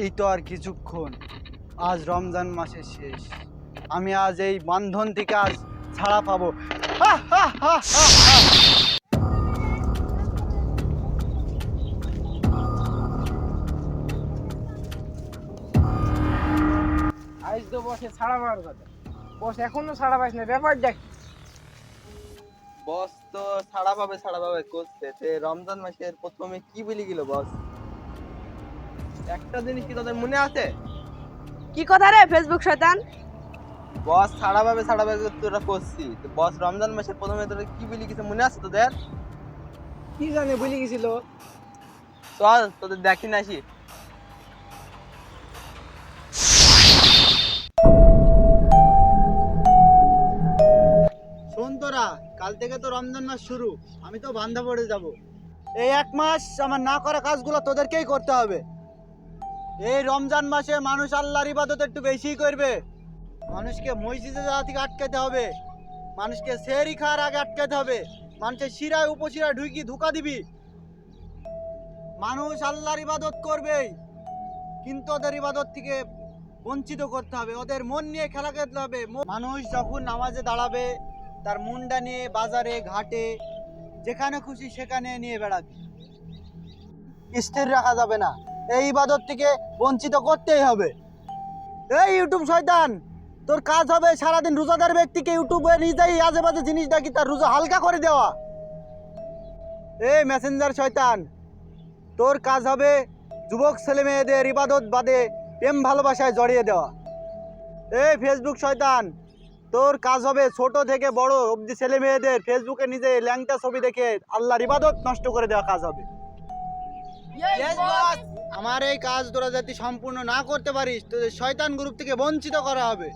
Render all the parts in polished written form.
এই তো আর কিছুক্ষণ, আজ রমজান মাসের শেষ। আমি আজ এই বন্ধন থেকে আজ ছাড়া পাবো। হা, হা, হা, হা, হা। আজ তো বসে ছাড়া পাওয়ার কথা, বস এখনো ছাড়া পাইস না, ব্যাপারটা কি? বস তো ছাড়া পাবে করছে তে রমজান মাসের প্রথমে কি বলি গেল বস? একটা জিনিস কি তোদের মনে আছে? কি কথা রে ফেসবুক শয়তান? বস ছাড়া পাবে তোরা করছি তো বস রমজান মাসের প্রথমে তোরা কি বলি কিছু মনে আছে তোদের? কি জানে ভুলে গেছিল। চল তোদের দেখি না আসি। শোন তোরা, কাল থেকে তো রমজান মাস শুরু। আমি তো বান্ধা পড়ে যাব। এই এক মাস আমার না করা কাজগুলো তোদেরকেই করতে হবে। এই রমজান মাসে মানুষ আল্লাহর ইবাদত একটু বেশি করবে। মানুষকে মসজিদে যাওয়া থেকে আটকাতে হবে, মানুষকে সেহরি খাওয়ার আগে আটকাতে হবে, মানুষের শিরায় উপশিরায় ধোকা দিবি। মানুষ আল্লাহর ইবাদত করবেই, কিন্তু ওদের ইবাদত থেকে বঞ্চিত করতে হবে, ওদের মন নিয়ে খেলা খেলতে হবে। মানুষ যখন নামাজে দাঁড়াবে তার মনটা নিয়ে বাজারে ঘাটে যেখানে খুশি সেখানে নিয়ে বেড়াবে, স্থির রাখা যাবে না। এই ইবাদত থেকে বঞ্চিত করতেই হবে। এই ইউটিউব শয়তান, তোর কাজ হবে সারাদিন রোজাদার ব্যক্তিকে ইউটিউবে নিজেই আজে বাজে জিনিস দেখি তার রোজা হালকা করে দেওয়া। এই মেসেঞ্জার শয়তান, তোর কাজ হবে যুবক ছেলে মেয়েদের ইবাদত বাদে প্রেম ভালোবাসায় জড়িয়ে দেওয়া। এই ফেসবুক শয়তান, তোর কাজ হবে ছোট থেকে বড় অবধি ছেলে মেয়েদের ফেসবুকে নিজে ল্যাংটা ছবি দেখে আল্লাহর ইবাদত নষ্ট করে দেওয়া কাজ হবে। আমার এই কাজ তোরা যদি সম্পূর্ণ না করতে পারিস তোদের শয়তান গ্রুপ থেকে বঞ্চিত করা হবে।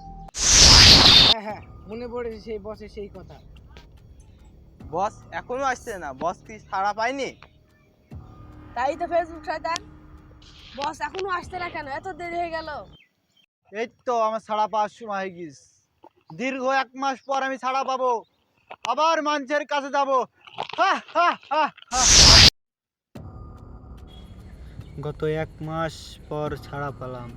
হ্যাঁ হ্যাঁ, মনে পড়েছে সেই বসের সেই কথা। বস এখনো আসছে না, বস কি ছাড়া পায়নি? তাই তো ফেসবুক শয়তান, বস এখনো আসছে না কেন? এত দেরি হয়ে গেল। এই তো আমার ছাড়া পাওয়ার সময় হয়ে গিয়েছে। দীর্ঘ এক মাস পর আমি ছাড়া পাবো, আবার মানুষের কাছে যাবো। গত এক মাস পর ছাড়া পেলাম,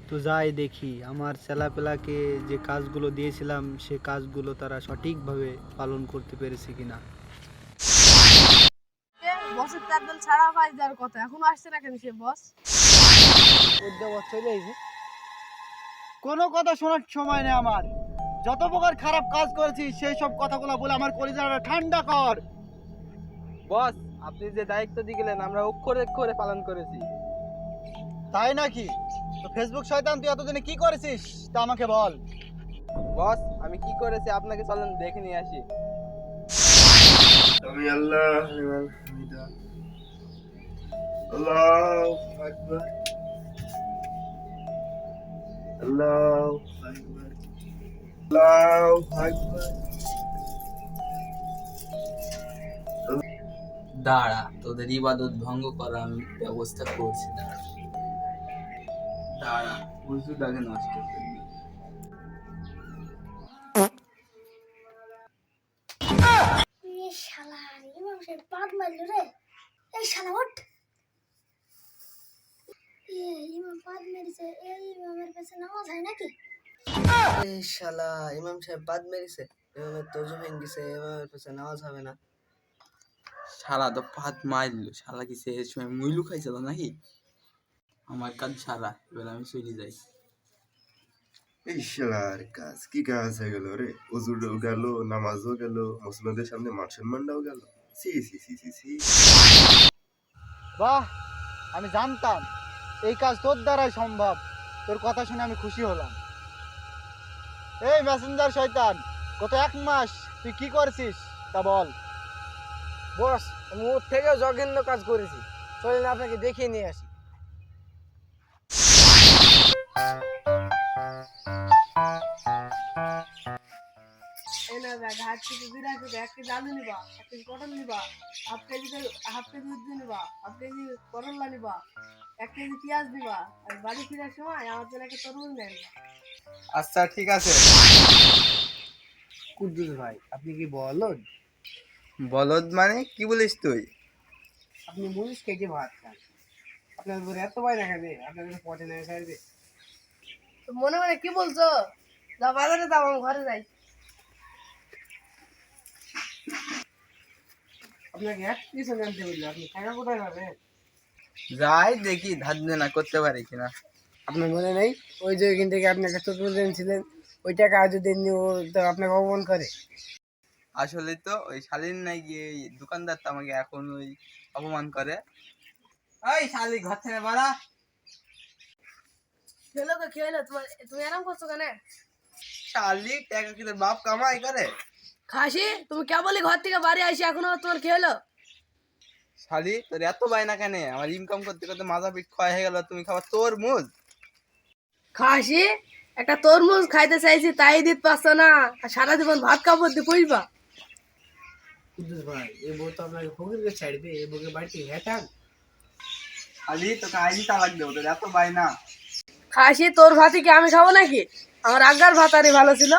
তো যাই দেখি আমার ছেলেপেলাকে যে কাজগুলো দিয়েছিলাম সে কাজগুলো তারা সঠিকভাবে পালন করতে পেরেছে কিনা। বসের তার দল ছাড়া পাই যাওয়ার কথা, এখনো আসছে না কেন সে বস? বস চলে এসে কোনো কথা শোনার সময় নেই আমার। যত প্রকার খারাপ কাজ করেছি সেই সব কথাগুলো বলে আমার কলিজাটা ঠান্ডা কর। বস আপনি যে দায়িত্ব দিয়ে গেলেন আমরা অক্ষরে অক্ষরে পালন করেছি। তাই নাকি? তো ফেসবুক শয়তান তুই এতদিনে কি করেছিস তা আমাকে বল। বস আমি কি করেছি আপনাকে চলেন দেখে নিয়ে আসি। আমি আল্লাহ আল্লাহু আকবার আল্লাহু আকবার আল্লাহু আকবার। দাঁড়া, তোদের ইবাদত ভঙ্গ করা আমি ব্যবস্থা করছি। দাঁড়া হুজুরটাকে নষ্ট করবি। এই শালা ইমাম সাহেব পাদ মারলো রে। এই শালা ওঠ। ইমাম পাদ মেরেছে, এই ইমামের কাছে নামাজ হয় নাকি? এই শালা ইমাম সাহেব বাদ মেরেছে, ইমামের তর্জু ভেঙে গেছে, ইমামের কাছে নামাজ হবে না। শালা তো পাত মারলো, শালা কি সে সময় মুইলু খাইছিল নাকি? আমার কাজ সারা, এবার আমি চলে যাই। এই শালার কাজ কি কাজ হয়ে গেল রে? ওজুরও গেল, নামাজও গেল, মুসলিমদের সামনে মান সম্মানটাও গেল। সি সি সি সি সি। বাহ, আমি জানতাম এই কাজ তোর দ্বারাই সম্ভব। তোর কথা শুনে আমি খুশি হলাম। এই মেসেঞ্জার শয়তান, গত এক মাস তুই কি করেছিস তা বল। বস আমি ওর থেকেও জঘন্য কাজ করেছি, চলেন আপনাকে দেখিয়ে নিয়ে আসি। এই না দেখ, হাত থেকে বিরাট হবে, 1 কেজি আলু নিবা, 1 কেজি পটল নিবা, হাফ কেজি উদ্দি নিবা, হাফ কেজি করলা নিবা, 1 কেজি পেঁয়াজ নিবা, আর বাড়ি ফেরার সময় আমার জন্য একটা তরমুজ নেন। আচ্ছা ঠিক আছে। কুদ্দুস ভাই, আপনি কি বলদ? বলদ মানে কি বলিস তুই? আপনি মরিচ কেটে ভাত খান, আপনার উপরে এত বায়না কেন? আপনার কাছে পটে না সাইডে? তো মনে মনে কি বলছো? যা বাজারে যাও, আমি ঘরে যাই। আপনাকে এক কিছু জানতে বললে আপনি টাকা কোথায় পাবেন? যাই দেখি ধার দেনা করতে পারি কিনা। আপনার মনে নেই ওই যে ওইখান থেকে আপনাকে চতুর্থ ছিলেন, ওই টাকা আজও দেননি, ও তো আপনাকে অপমান করে। আসলে তো ওই শালীন নাই গিয়ে ওই দোকানদার তো আমাকে এখন ওই অপমান করে। এই শালি ঘর থেকে বাড়া। খেলো তো খেলো, তুমি এরকম করছো কেন? শালি টাকা কি তোর বাপ কামাই করে? খাসি, তুমি কে বলি ঘর থেকে বাড়ি আসি এখনো তোমার খেলো? শালি তোর এত বায়না কেন? আমার ইনকাম করতে করতে মাথা পিঠ ক্ষয় হয়ে গেল, তুমি খাবার তোর মুজ। খাসি, একটা তরমুজ খাইতে চাইছি তাই দিতে পারছো না, আর সারা জীবন ভাত কাপড় দিয়ে পুষবা। কুদ্দুস ভাই, এই বউ তো আপনাকে ফকিরকে ছাড়বে, এই বউকে বাড়িতে হেঁটান। শালি তোকে আইনি তালাক দেবো, তোর এত বায়না। খাসি, তোর ভাতই কি আমি খাবো নাকি? আমার আগার ভাত আরই ভালো ছিল।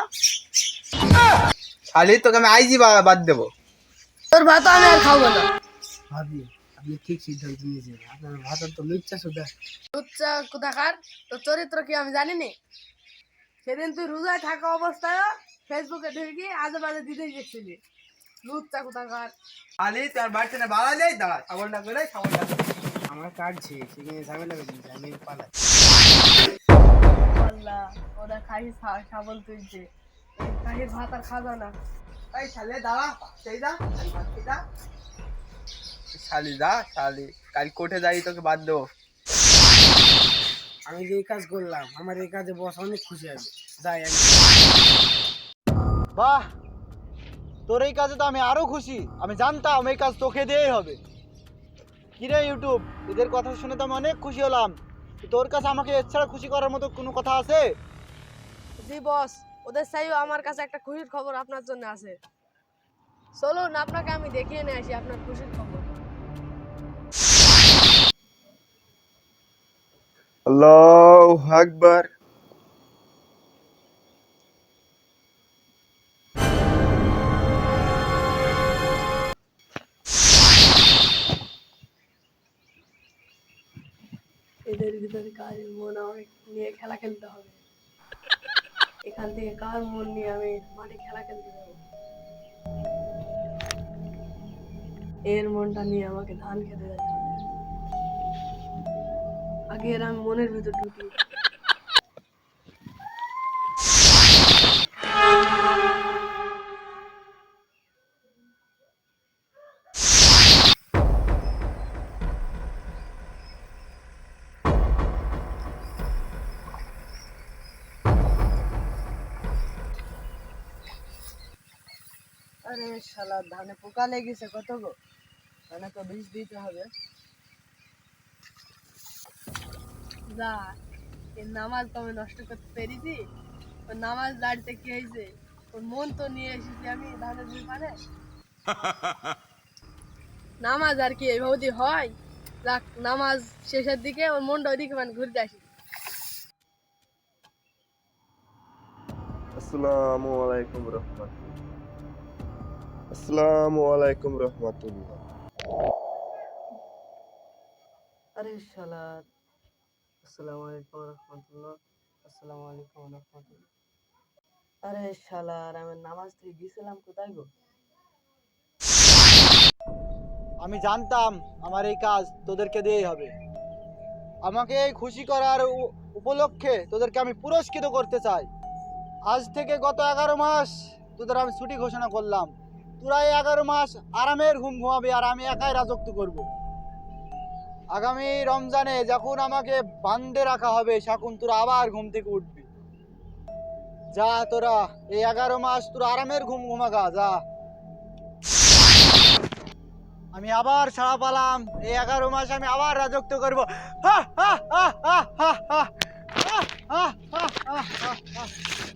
শালি তোকে আমি আইজি বাদ দেবো। তোর ভাত আমি আর খাবো না। ভাবি, আপনি ঠিক সিদ্ধান্ত নিয়েছেন, আপনার ভাতার তো লুচ্চা সুদা। লুচ্চা কোথাকার, তোর চরিত্র কি আমি জানিনি? সেদিন তুই রোজায় থাকা অবস্থায় ফেসবুকে ঢুকি আজে বাজে দিতেই গেছিলি। লুচ্চা কোথাকার। শালি তোর বাড়িতে না বাড়া নেই, দাঁড়া ছাগলটা করে ছাগলটা। আমার কাটছে, সেখানে ঝামেলা বেরিয়েছে, আমি পালাই। আল্লাহ, ওরা খাসি সাবল তুলছে, খাসির ভাত আর খাবো না। এই শালি দাঁড়া, সেই যা শালি যা, শালি কাল কোর্টে যাই তোকে বাদ দেবো। আমি যে এই কাজ করলাম, আমার এই কাজে বস অনেক খুশি হবে। যাই আমি। বাহ, তোর এই কাজে তো আমি আরো খুশি। আমি জানতাম এই কাজ তোকে দিয়েই হবে। কিরে ইউটিউব, এদের কথা শুনে তো আমি অনেক খুশি হলাম। তোর কাছে আমাকে এছাড়া খুশি করার মতো কোনো কথা আছে? জি বস, ওদের চাইও আমার কাছে একটা খুশির খবর আপনার জন্য আছে। চলুন আপনাকে আমি দেখিয়ে নিয়ে আসি আপনার খুশির খবর। আল্লাহু আকবার। এদের ভিতরে কার মন আমাকে নিয়ে খেলা খেলতে হবে। এখান থেকে কার মন নিয়ে আমি মাঠে খেলা খেলতে যাবো? এর মনটা নিয়ে আমাকে ধান খেতে যাচ্ছে। আগে এর আমি মনের ভিতর ঢুকি। আরে শালা, ধানে পোকা লেগেছে কত গো, ধানে তো বিষ দিতে হবে। যা, এর নামাজ তো আমি নষ্ট করতে পেরেছি। ওর নামাজ দাঁড়িতে কি হয়েছে? ওর মন তো নিয়ে এসেছি আমি ধানের দোকানে। নামাজ আর কি এইভাবে হয়? যাক, নামাজ শেষের দিকে ওর মনটা ওইদিকে মানে ঘুরতে আসি। আসসালামু আলাইকুম রাহমাতুল্লাহ। আসসালামু আলাইকুম রাহমাতুল্লাহ। আরে শালা, আসসালামু আলাইকুম রহমতুল্লাহ। আসসালামু আলাইকুম রহমতুল্লাহ। আরে শালা, আর আমি নামাজ থেকে গেছিলাম কোথায় গো? আমি জানতাম আমার এই কাজ তোদেরকে দিয়েই হবে। আমাকে এই খুশি করার উপলক্ষে তোদেরকে আমি পুরস্কৃত করতে চাই। আজ থেকে গত 11 মাস তোদের আমি ছুটি ঘোষণা করলাম। তোরা এই 11 মাস আরামের ঘুম ঘুমাবি আর আমি একাই রাজত্ব করব। আগামী রমজানে যখন আমাকে বান্ধে রাখা হবে তখন তোরা আবার ঘুম থেকে উঠবি। যা, তোরা এই 11 মাস তোরা আরামের ঘুম ঘুমাগা যা। আমি আবার ছাড়া পালাম, এই 11 মাস আমি আবার রাজত্ব করবো। হা হা হা হা হা হা হা হা হা হা হা।